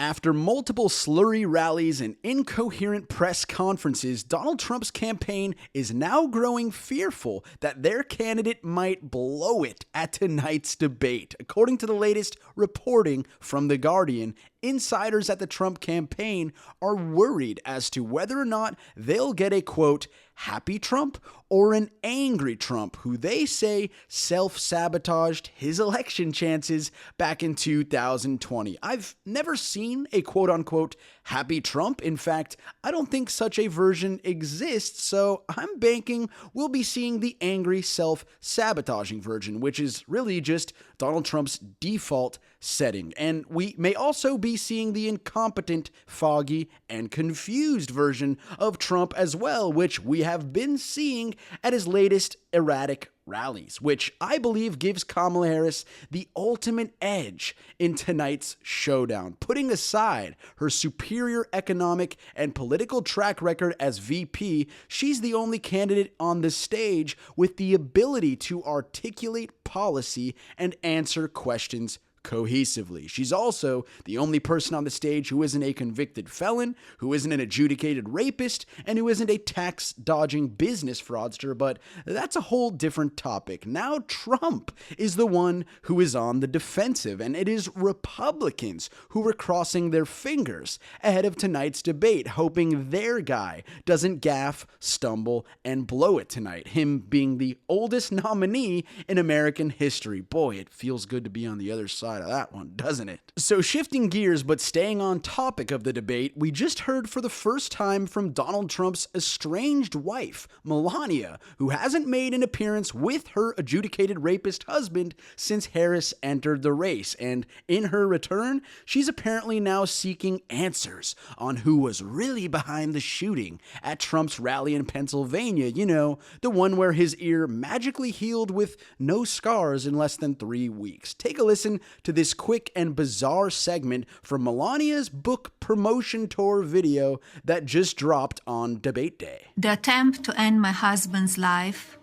After multiple slurry rallies and incoherent press conferences, Donald Trump's campaign is now growing fearful that their candidate might blow it at tonight's debate. According to the latest reporting from The Guardian, insiders at the Trump campaign are worried as to whether or not they'll get a, quote, happy Trump or an angry Trump who they say self-sabotaged his election chances back in 2020. I've never seen a quote-unquote happy Trump. In fact, I don't think such a version exists, so I'm banking we'll be seeing the angry self-sabotaging version, which is really just Donald Trump's default setting. And we may also be seeing the incompetent, foggy, and confused version of Trump as well, which we have been seeing at his latest erratic rallies, which I believe gives Kamala Harris the ultimate edge in tonight's showdown. Putting aside her superior economic and political track record as VP, she's the only candidate on the stage with the ability to articulate policy and answer questions cohesively. She's also the only person on the stage who isn't a convicted felon, who isn't an adjudicated rapist, and who isn't a tax-dodging business fraudster, but that's a whole different topic. Now Trump is the one who is on the defensive, and it is Republicans who are crossing their fingers ahead of tonight's debate, hoping their guy doesn't gaffe, stumble, and blow it tonight, him being the oldest nominee in American history. Boy, it feels good to be on the other side of that one, doesn't it? So shifting gears but staying on topic of the debate, we just heard for the first time from Donald Trump's estranged wife, Melania, who hasn't made an appearance with her adjudicated rapist husband since Harris entered the race. And in her return, she's apparently now seeking answers on who was really behind the shooting at Trump's rally in Pennsylvania. You know, the one where his ear magically healed with no scars in less than 3 weeks. Take a listen to this quick and bizarre segment from Melania's book promotion tour video that just dropped on debate day. The attempt to end my husband's life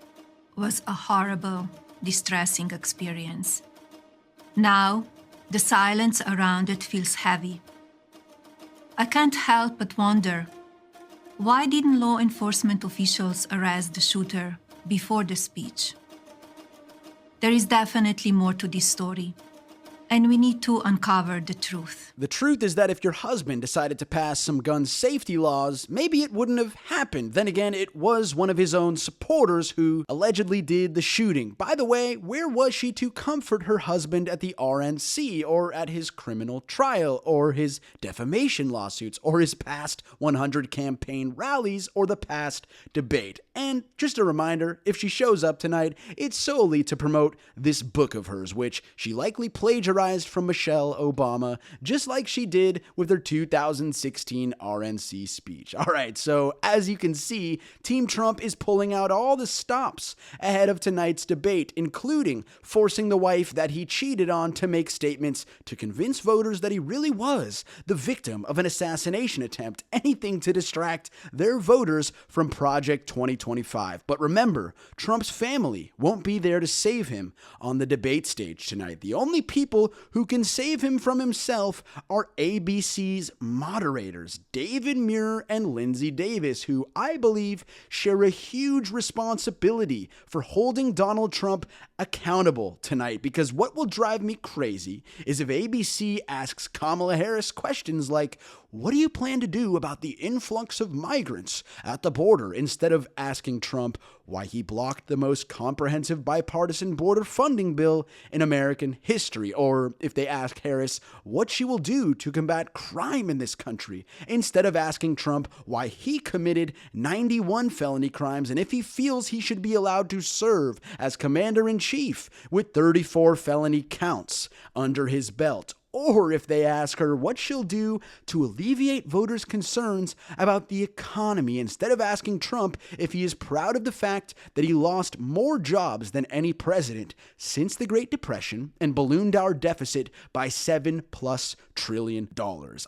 was a horrible, distressing experience. Now, the silence around it feels heavy. I can't help but wonder, why didn't law enforcement officials arrest the shooter before the speech? There is definitely more to this story, and we need to uncover the truth. The truth is that if your husband decided to pass some gun safety laws, maybe it wouldn't have happened. Then again, it was one of his own supporters who allegedly did the shooting. By the way, where was she to comfort her husband at the RNC, or at his criminal trial, or his defamation lawsuits, or his past 100 campaign rallies, or the past debate? And just a reminder, if she shows up tonight, it's solely to promote this book of hers, which she likely plagiarized from Michelle Obama, just like she did with her 2016 RNC speech. All right, so as you can see, Team Trump is pulling out all the stops ahead of tonight's debate, including forcing the wife that he cheated on to make statements to convince voters that he really was the victim of an assassination attempt, anything to distract their voters from Project 2025. But remember, Trump's family won't be there to save him on the debate stage tonight. The only people who can save him from himself are ABC's moderators, David Muir and Lindsay Davis, who I believe share a huge responsibility for holding Donald Trump accountable tonight, because what will drive me crazy is if ABC asks Kamala Harris questions like, what do you plan to do about the influx of migrants at the border, instead of asking Trump why he blocked the most comprehensive bipartisan border funding bill in American history, or if they ask Harris what she will do to combat crime in this country, instead of asking Trump why he committed 91 felony crimes and if he feels he should be allowed to serve as commander-in-chief with 34 felony counts under his belt. Or if they ask her what she'll do to alleviate voters' concerns about the economy, instead of asking Trump if he is proud of the fact that he lost more jobs than any president since the Great Depression and ballooned our deficit by $7+ trillion.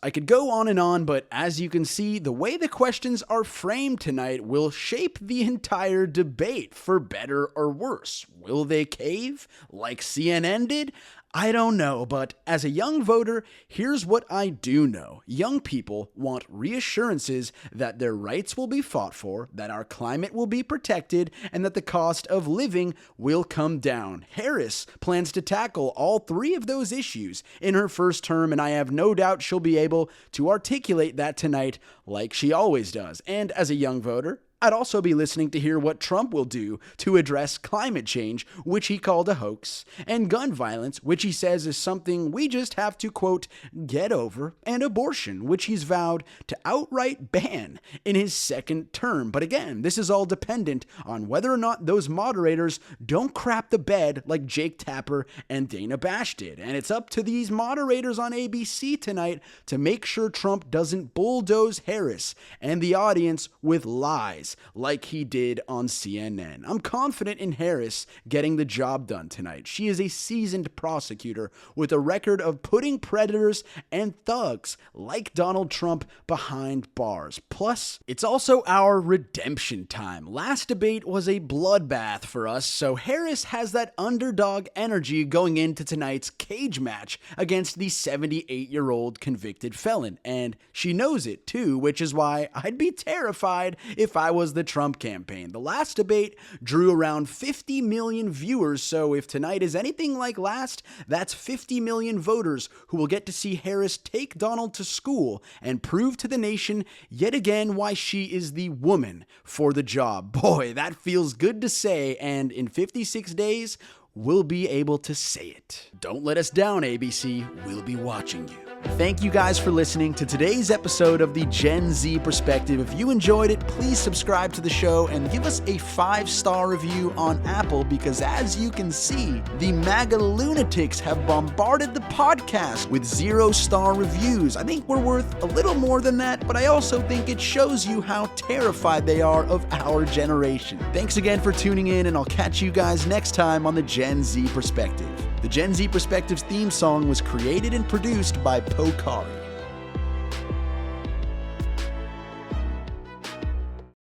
I could go on, but as you can see, the way the questions are framed tonight will shape the entire debate, for better or worse. Will they cave like CNN did? I don't know, but as a young voter, here's what I do know. Young people want reassurances that their rights will be fought for, that our climate will be protected, and that the cost of living will come down. Harris plans to tackle all three of those issues in her first term, and I have no doubt she'll be able to articulate that tonight like she always does. And as a young voter, I'd also be listening to hear what Trump will do to address climate change, which he called a hoax, and gun violence, which he says is something we just have to, quote, get over, and abortion, which he's vowed to outright ban in his second term. But again, this is all dependent on whether or not those moderators don't crap the bed like Jake Tapper and Dana Bash did. And it's up to these moderators on ABC tonight to make sure Trump doesn't bulldoze Harris and the audience with lies like he did on CNN. I'm confident in Harris getting the job done tonight. She is a seasoned prosecutor with a record of putting predators and thugs like Donald Trump behind bars. Plus, it's also our redemption time. Last debate was a bloodbath for us, so Harris has that underdog energy going into tonight's cage match against the 78-year-old convicted felon. And she knows it too, which is why I'd be terrified if I was the Trump campaign. The last debate drew around 50 million viewers, so if tonight is anything like last, that's 50 million voters who will get to see Harris take Donald to school and prove to the nation yet again why she is the woman for the job. Boy, that feels good to say, and in 56 days, we'll be able to say it. Don't let us down, ABC. We'll be watching you. Thank you guys for listening to today's episode of the Gen Z Perspective. If you enjoyed it, please subscribe to the show and give us a 5-star review on Apple, because as you can see, the MAGA lunatics have bombarded the podcast with 0-star reviews. I think we're worth a little more than that, but I also think it shows you how terrified they are of our generation. Thanks again for tuning in, and I'll catch you guys next time on the Gen Z Perspective. The Gen Z Perspectives theme song was created and produced by Pokari.